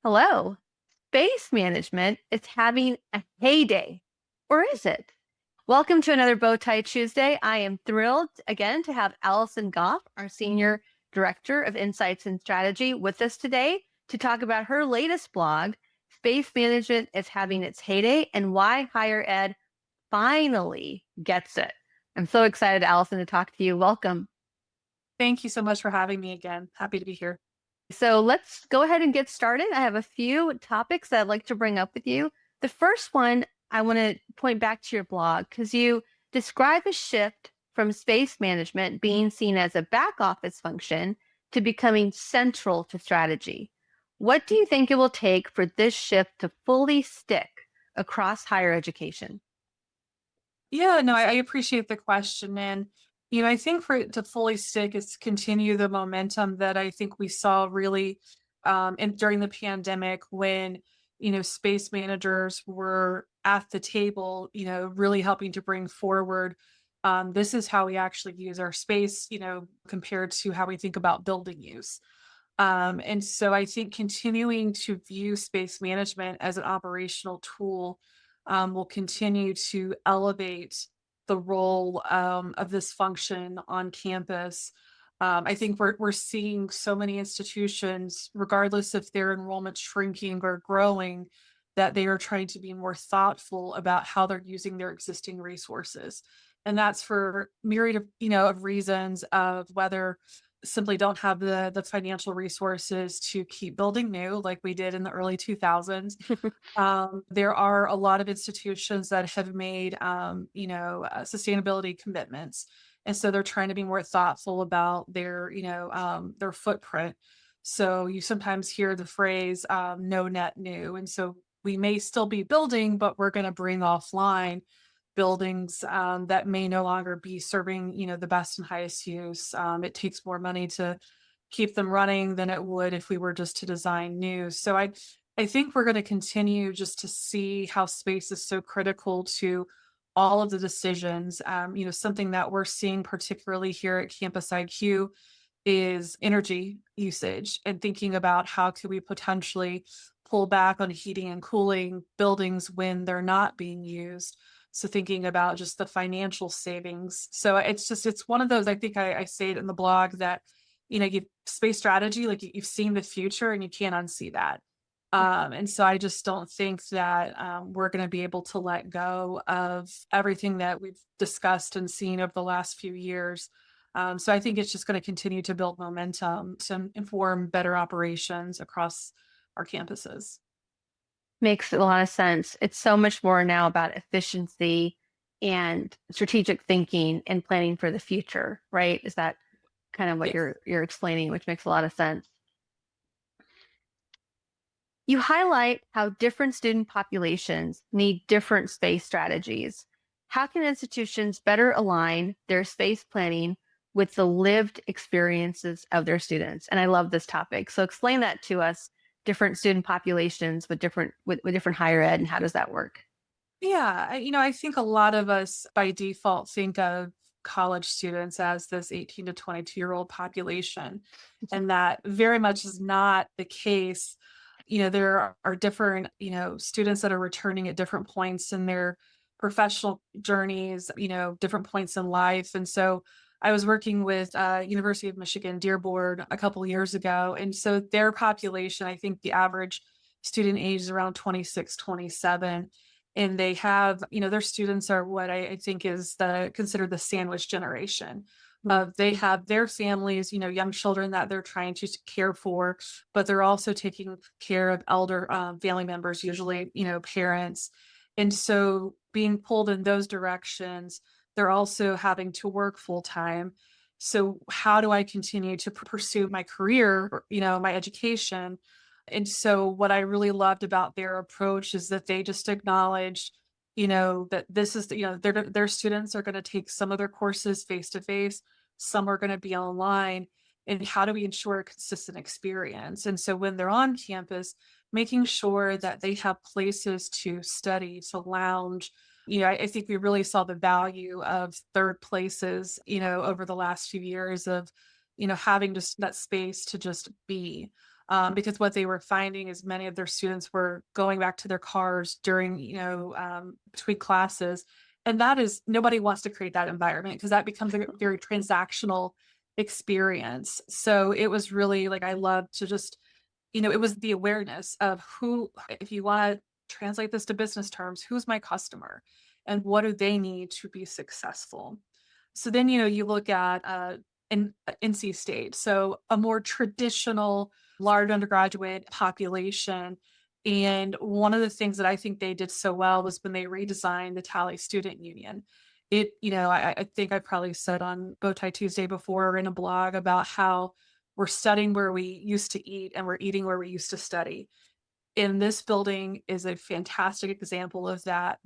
Hello. Space management is having a heyday, or is it? Welcome to another Bowtie Tuesday. I am thrilled again to have Alyson Goff, our Senior Director of Insights and Strategy, with us today to talk about her latest blog, Space Management is Having Its Heyday, and why higher ed finally gets it. I'm so excited, Alyson, to talk to you. Welcome. Thank you so much for having me again. Happy to be here. So let's go ahead and get started. I have a few topics that I'd like to bring up with you. The first one, I want to point back to your blog because you describe a shift from space management being seen as a back office function to becoming central to strategy. What do you think it will take for this shift to fully stick across higher education? Yeah, no, I appreciate the question. And, I think for it to fully stick is to continue the momentum that I think we saw really during the pandemic when, space managers were at the table, really helping to bring forward this is how we actually use our space, compared to how we think about building use. And so I think continuing to view space management as an operational tool will continue to elevate the role of this function on campus. I think we're seeing so many institutions, regardless if their enrollment's shrinking or growing, that they are trying to be more thoughtful about how they're using their existing resources. And that's for myriad of, of reasons of whether simply don't have the financial resources to keep building new like we did in the early 2000s. There are a lot of institutions that have made sustainability commitments, and so they're trying to be more thoughtful about their footprint. So you sometimes hear the phrase no net new, and so we may still be building, but we're going to bring offline buildings that may no longer be serving, the best and highest use. It takes more money to keep them running than it would if we were just to design new. So I think we're going to continue just to see how space is so critical to all of the decisions. Something that we're seeing particularly here at Campus IQ is energy usage and thinking about how could we potentially pull back on heating and cooling buildings when they're not being used. So thinking about just the financial savings. So it's one of those, I think I say it in the blog that, you space strategy, like you've seen the future and you can't unsee that. And so I just don't think that we're going to be able to let go of everything that we've discussed and seen over the last few years. So I think it's just going to continue to build momentum to inform better operations across our campuses. Makes a lot of sense. It's so much more now about efficiency and strategic thinking and planning for the future, right? Is that kind of what Yes. you're explaining, which makes a lot of sense. You highlight how different student populations need different space strategies. How can institutions better align their space planning with the lived experiences of their students? And I love this topic. So explain that to us, different student populations with different higher ed, and how does that work? Yeah, I think a lot of us by default think of college students as this 18 to 22-year-old population, and that very much is not the case. There are different, students that are returning at different points in their professional journeys, different points in life. And so I was working with University of Michigan Dearborn a couple years ago, and so their population, I think the average student age is around 26, 27, and they have, their students are what I think is considered the sandwich generation. They have their families, young children that they're trying to care for, but they're also taking care of elder family members, usually, parents. And so being pulled in those directions, they're also having to work full time. So how do I continue to pursue my career, or, my education? And so what I really loved about their approach is that they just acknowledged, that this is, their students are going to take some of their courses face to face, some are going to be online. And how do we ensure a consistent experience? And so when they're on campus, making sure that they have places to study, to lounge. I think we really saw the value of third places, over the last few years of, having just that space to just be. because what they were finding is many of their students were going back to their cars during, between classes. And that is, nobody wants to create that environment because that becomes a very transactional experience. So it was really like, I love to just, it was the awareness of who, if you want to translate this to business terms, who's my customer and what do they need to be successful? So then, you look at NC State, so a more traditional large undergraduate population. And one of the things that I think they did so well was when they redesigned the Talley Student Union. I think I probably said on Bowtie Tuesday before or in a blog about how we're studying where we used to eat and we're eating where we used to study. And this building is a fantastic example of that,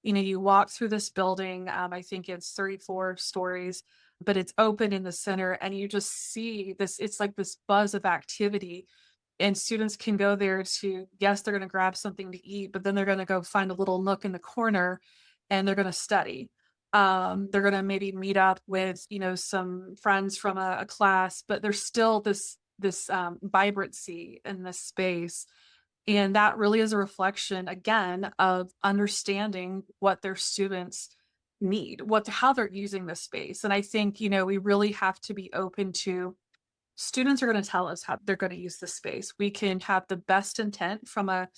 you walk through this building, I think it's 34 stories, but it's open in the center and you just see this, it's like this buzz of activity. And students can go there to, yes, they're going to grab something to eat, but then they're going to go find a little nook in the corner and they're going to study. They're going to maybe meet up with, some friends from a class, but there's still this vibrancy in this space. And that really is a reflection, again, of understanding what their students need, how they're using the space. And I think, we really have to be open to students are going to tell us how they're going to use the space. We can have the best intent from a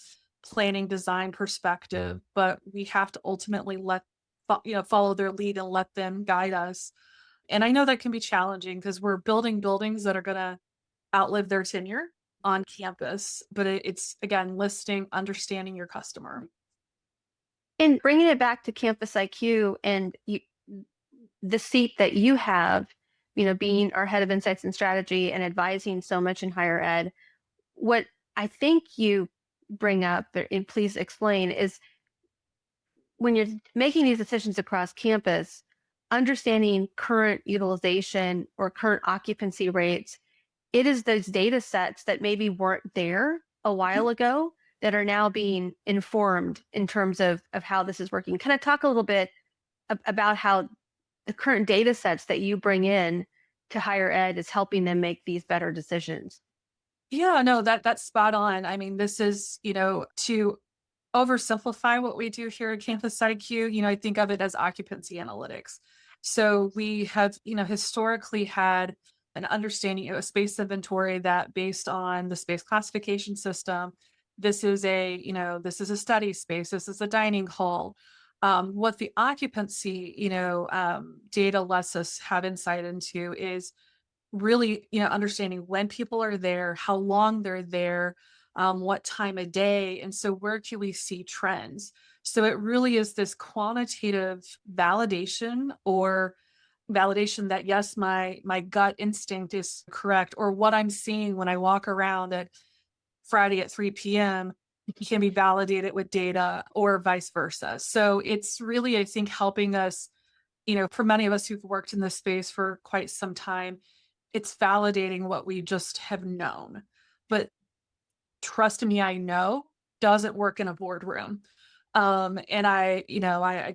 planning design perspective, but we have to ultimately follow their lead and let them guide us. And I know that can be challenging because we're building buildings that are going to outlive their tenure on campus, but it's again, listening, understanding your customer. And bringing it back to Campus IQ and the seat that you have, being our head of insights and strategy and advising so much in higher ed, what I think you bring up, and please explain, is when you're making these decisions across campus, understanding current utilization or current occupancy rates, it is those data sets that maybe weren't there a Mhm. while ago that are now being informed in terms of how this is working. Kind of talk a little bit about how the current data sets that you bring in to higher ed is helping them make these better decisions. Yeah, no, that's spot on. I mean, this is, to oversimplify what we do here at Campus IQ, I think of it as occupancy analytics. So we have, historically had an understanding of a space inventory that based on the space classification system, this is a study space, this is a dining hall. What the occupancy, data lets us have insight into is really, understanding when people are there, how long they're there, what time of day, and so where can we see trends? So it really is this quantitative validation or validation that yes, my gut instinct is correct, or what I'm seeing when I walk around at Friday at 3 p.m. can be validated with data or vice versa. So it's really, I think, helping us, for many of us who've worked in this space for quite some time, it's validating what we just have known. But trust me, I know doesn't work in a boardroom. And I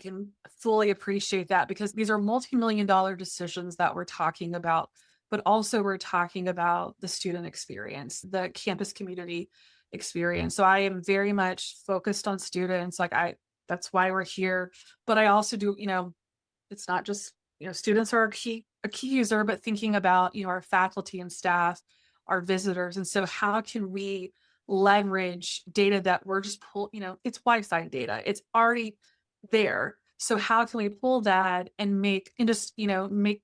can fully appreciate that because these are multi-million dollar decisions that we're talking about, but also we're talking about the student experience, the campus community experience. So I am very much focused on students. That's why we're here. But I also do, it's not just, students are a key user, but thinking about, our faculty and staff, our visitors. And so how can we leverage data that we're just it's Wi-Fi data. It's already there. So how can we pull that and make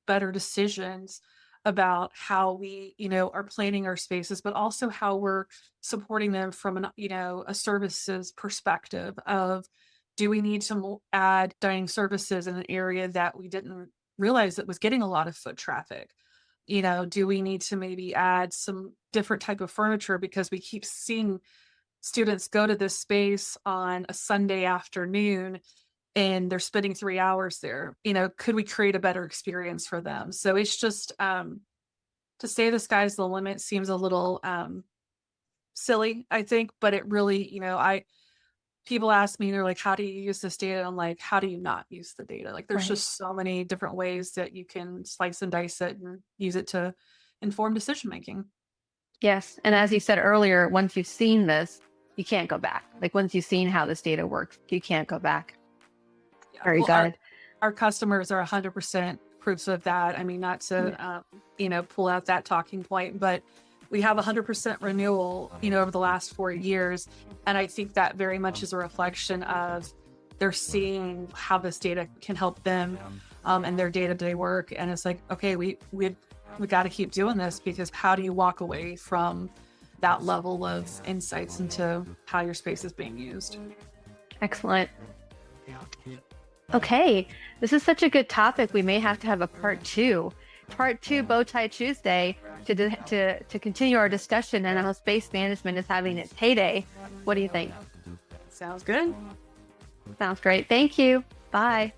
better decisions about how we, are planning our spaces, but also how we're supporting them from a services perspective of do we need to add dining services in an area that we didn't realize that was getting a lot of foot traffic? Do we need to maybe add some different type of furniture because we keep seeing students go to this space on a Sunday afternoon and they're spending 3 hours there? Could we create a better experience for them? So it's just to say the sky's the limit seems a little silly, I think, but it really, I people ask me, they're like, "How do you use this data?" I'm like, "How do you not use the data?" Like, there's Right. just so many different ways that you can slice and dice it and use it to inform decision making. Yes. And as you said earlier, once you've seen this, you can't go back. Like once you've seen how this data works, you can't go back. Yeah, Very well, good. our customers are 100% proofs of that. I mean, not to pull out that talking point, but we have 100% renewal, over the last 4 years, and I think that very much is a reflection of they're seeing how this data can help them and their day-to-day work. And it's like, okay, we got to keep doing this, because how do you walk away from that level of insights into how your space is being used? Excellent. Okay, this is such a good topic. We may have to have a part two Bowtie Tuesday to continue our discussion on how space management is having its heyday. What do you think? Sounds good. Sounds great. Thank you. Bye.